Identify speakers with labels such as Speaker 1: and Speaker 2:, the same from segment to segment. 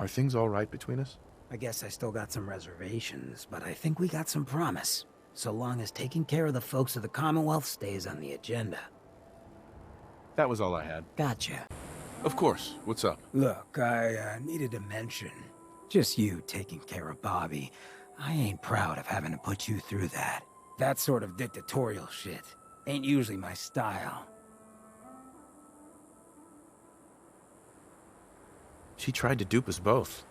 Speaker 1: Are things all right between us?
Speaker 2: I guess I still got some reservations, but I think we got some promise. So long as taking care of the folks of the Commonwealth stays on the agenda.
Speaker 1: That was all I had.
Speaker 2: Gotcha.
Speaker 1: Of course. What's up?
Speaker 2: Look, I needed to mention. Just you taking care of Bobby. I ain't proud of having to put you through that. That sort of dictatorial shit ain't usually my style.
Speaker 1: She tried to dupe us both.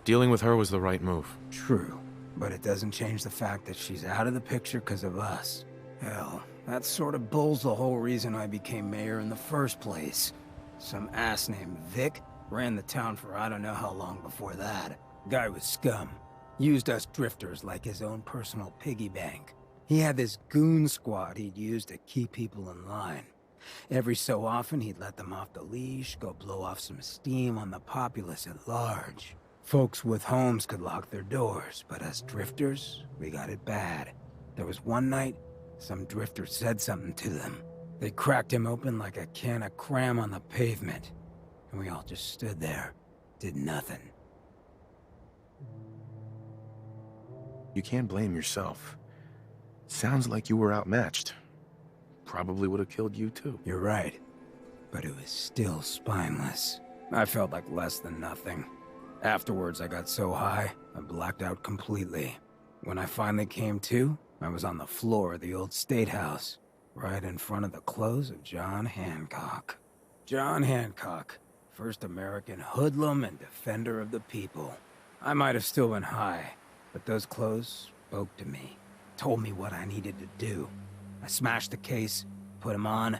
Speaker 1: Dealing with her was the right move.
Speaker 2: True, but it doesn't change the fact that she's out of the picture because of us. Hell, that sort of bull's the whole reason I became mayor in the first place. Some ass named Vic ran the town for I don't know how long before that. Guy was scum. Used us drifters like his own personal piggy bank. He had this goon squad he'd use to keep people in line. Every so often, he'd let them off the leash, go blow off some steam on the populace at large. Folks with homes could lock their doors, but us drifters, we got it bad. There was one night, some drifter said something to them. They cracked him open like a can of cram on the pavement. And we all just stood there, did nothing.
Speaker 1: You can't blame yourself. Sounds like you were outmatched. Probably would have killed you too.
Speaker 2: You're right, but it was still spineless. I felt like less than nothing. Afterwards, I got so high, I blacked out completely. When I finally came to, I was on the floor of the old State House, right in front of the clothes of John Hancock. John Hancock, first American hoodlum and defender of the people. I might have still been high, but those clothes spoke to me, told me what I needed to do. I smashed the case, put him on,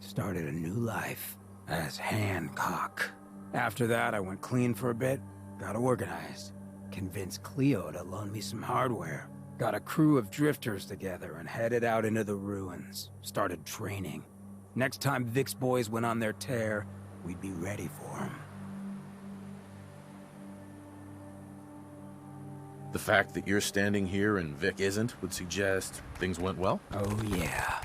Speaker 2: started a new life as Hancock. After that, I went clean for a bit, got organized, convinced Cleo to loan me some hardware, got a crew of drifters together and headed out into the ruins, started training. Next time Vic's boys went on their tear, we'd be ready for them.
Speaker 1: The fact that you're standing here and Vic isn't would suggest things went well?
Speaker 2: Oh yeah.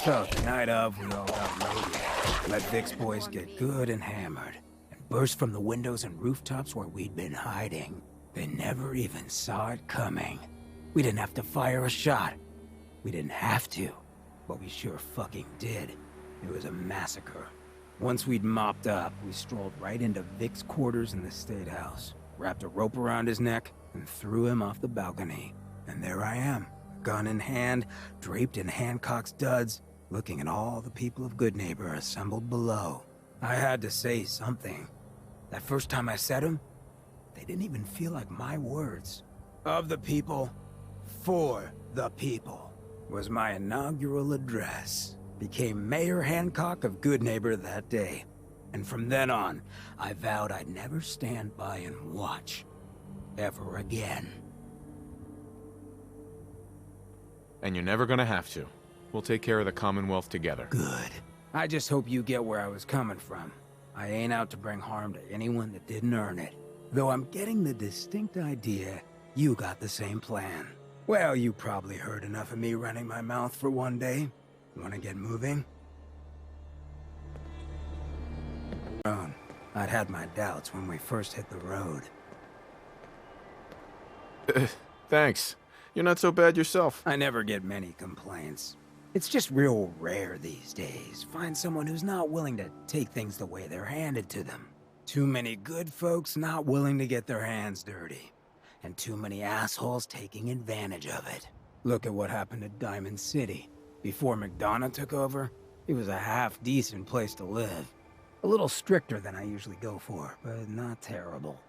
Speaker 2: So the night of, we all got loaded. Let Vic's boys get good and hammered, and burst from the windows and rooftops where we'd been hiding. They never even saw it coming. We didn't have to fire a shot. We didn't have to, but we sure fucking did. It was a massacre. Once we'd mopped up, we strolled right into Vic's quarters in the State House, wrapped a rope around his neck, and threw him off the balcony. And there I am, gun in hand, draped in Hancock's duds, looking at all the people of Goodneighbor assembled below. I had to say something. That first time I said them, they didn't even feel like my words. Of the people, for the people, was my inaugural address. Became Mayor Hancock of Goodneighbor that day. And from then on, I vowed I'd never stand by and watch. Ever again.
Speaker 3: And you're never gonna have to. We'll take care of the Commonwealth together.
Speaker 2: Good. I just hope you get where I was coming from. I ain't out to bring harm to anyone that didn't earn it. Though I'm getting the distinct idea you got the same plan. Well, you probably heard enough of me running my mouth for one day. Wanna get moving? I'd had my doubts when we first hit the road.
Speaker 3: Thanks. You're not so bad yourself.
Speaker 2: I never get many complaints. It's just real rare these days. Find someone who's not willing to take things the way they're handed to them. Too many good folks not willing to get their hands dirty. And too many assholes taking advantage of it. Look at what happened at Diamond City. Before McDonough took over, it was a half-decent place to live. A little stricter than I usually go for, but not terrible.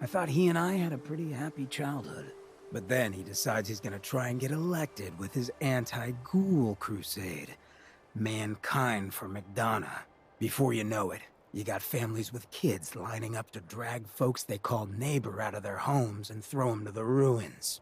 Speaker 2: I thought he and I had a pretty happy childhood. But then he decides he's gonna try and get elected with his anti-ghoul crusade. Mankind for McDonough. Before you know it, you got families with kids lining up to drag folks they call neighbor out of their homes and throw them to the ruins.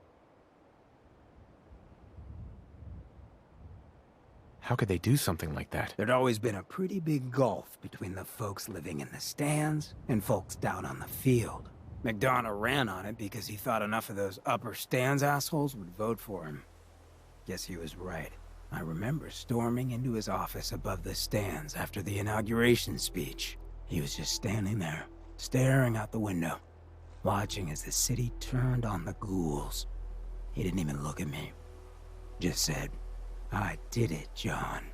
Speaker 1: How could they do something like that?
Speaker 2: There'd always been a pretty big gulf between the folks living in the stands and folks down on the field. McDonough ran on it because he thought enough of those upper stands assholes would vote for him. Guess he was right. I remember storming into his office above the stands after the inauguration speech. He was just standing there, staring out the window, watching as the city turned on the ghouls. He didn't even look at me. Just said, "I did it, John.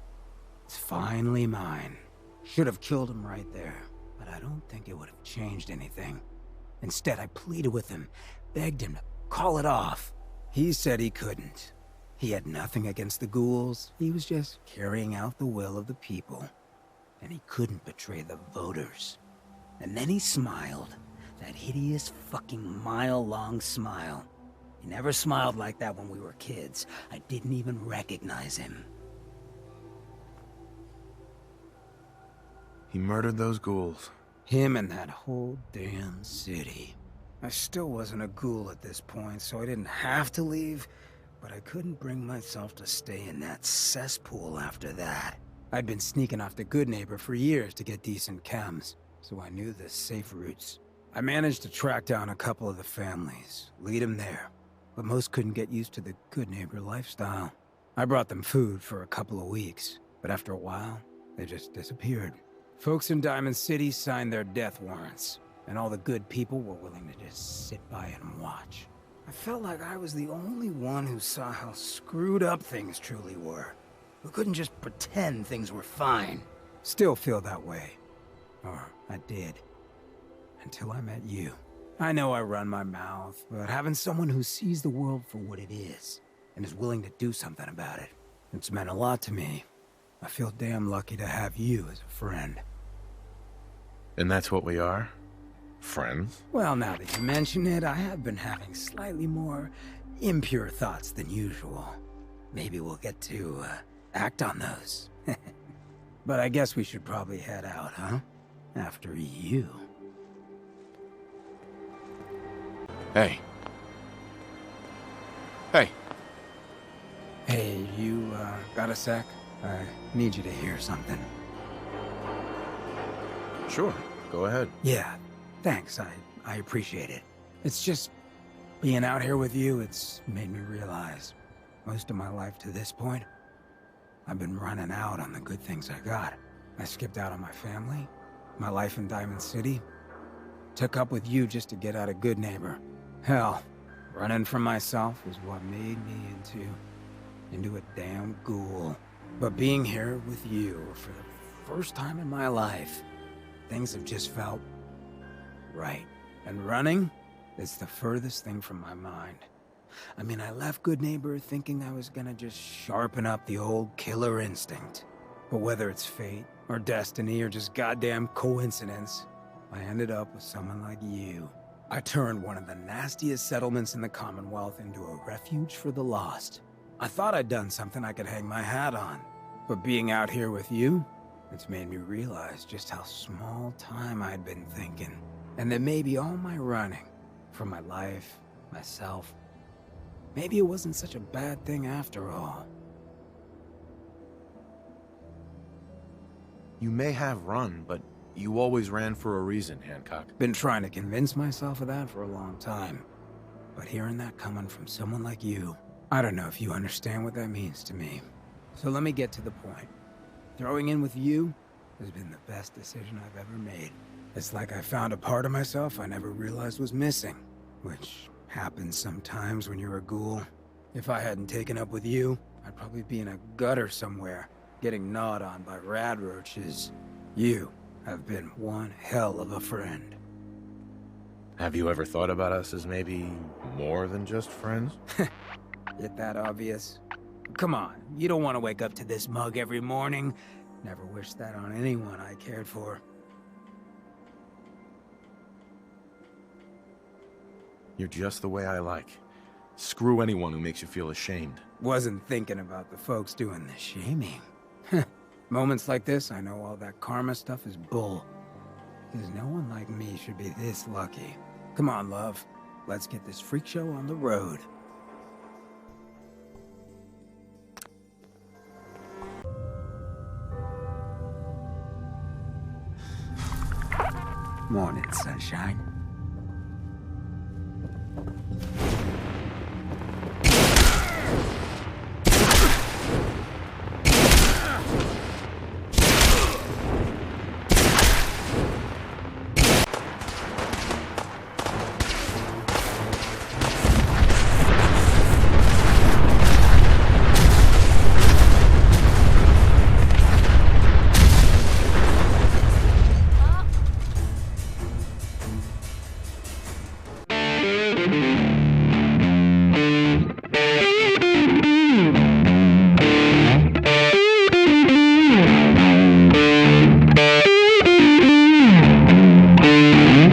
Speaker 2: It's finally mine." Should have killed him right there, but I don't think it would have changed anything. Instead, I pleaded with him, begged him to call it off. He said he couldn't. He had nothing against the ghouls. He was just carrying out the will of the people. And he couldn't betray the voters. And then he smiled. That hideous fucking mile-long smile. He never smiled like that when we were kids. I didn't even recognize him.
Speaker 1: He murdered those ghouls.
Speaker 2: Him and that whole damn city. I still wasn't a ghoul at this point, so I didn't have to leave, but I couldn't bring myself to stay in that cesspool after that. I'd been sneaking off the Good Neighbor for years to get decent chems, so I knew the safe routes. I managed to track down a couple of the families, lead them there, but most couldn't get used to the Good Neighbor lifestyle. I brought them food for a couple of weeks, but after a while, they just disappeared. Folks in Diamond City signed their death warrants, and all the good people were willing to just sit by and watch. I felt like I was the only one who saw how screwed up things truly were. We couldn't just pretend things were fine. Still feel that way. Or I did. Until I met you. I know I run my mouth, but having someone who sees the world for what it is, and is willing to do something about it, it's meant a lot to me. I feel damn lucky to have you as a friend.
Speaker 1: And that's what we are? Friends?
Speaker 2: Well, now that you mention it, I have been having slightly more impure thoughts than usual. Maybe we'll get to, act on those. But I guess we should probably head out, huh? After you.
Speaker 1: Hey. Hey.
Speaker 2: Hey, you, got a sec? I need you to hear something.
Speaker 1: Sure, go ahead.
Speaker 2: Yeah, thanks. I appreciate it. It's just, being out here with you, it's made me realize, most of my life to this point, I've been running out on the good things I got. I skipped out on my family, my life in Diamond City, took up with you just to get out of Good Neighbor. Hell, running from myself was what made me into a damn ghoul. But being here with you for the first time in my life, things have just felt right. And running is the furthest thing from my mind. I mean, I left Good Neighbor thinking I was gonna just sharpen up the old killer instinct. But whether it's fate, or destiny, or just goddamn coincidence, I ended up with someone like you. I turned one of the nastiest settlements in the Commonwealth into a refuge for the lost. I thought I'd done something I could hang my hat on. But being out here with you, it's made me realize just how small time I'd been thinking. And that maybe all my running, from my life, myself, maybe it wasn't such a bad thing after all.
Speaker 1: You may have run, but you always ran for a reason, Hancock.
Speaker 2: Been trying to convince myself of that for a long time. But hearing that coming from someone like you, I don't know if you understand what that means to me. So let me get to the point. Throwing in with you has been the best decision I've ever made. It's like I found a part of myself I never realized was missing, which happens sometimes when you're a ghoul. If I hadn't taken up with you, I'd probably be in a gutter somewhere, getting gnawed on by rad roaches. You have been one hell of a friend.
Speaker 1: Have you ever thought about us as maybe more than just friends?
Speaker 2: Is that obvious? Come on, you don't want to wake up to this mug every morning. Never wish that on anyone I cared for.
Speaker 1: You're just the way I like. Screw anyone who makes you feel ashamed.
Speaker 2: Wasn't thinking about the folks doing the shaming. Moments like this, I know all that karma stuff is bull. Because no one like me should be this lucky. Come on, love. Let's get this freak show on the road. Morning, sunshine.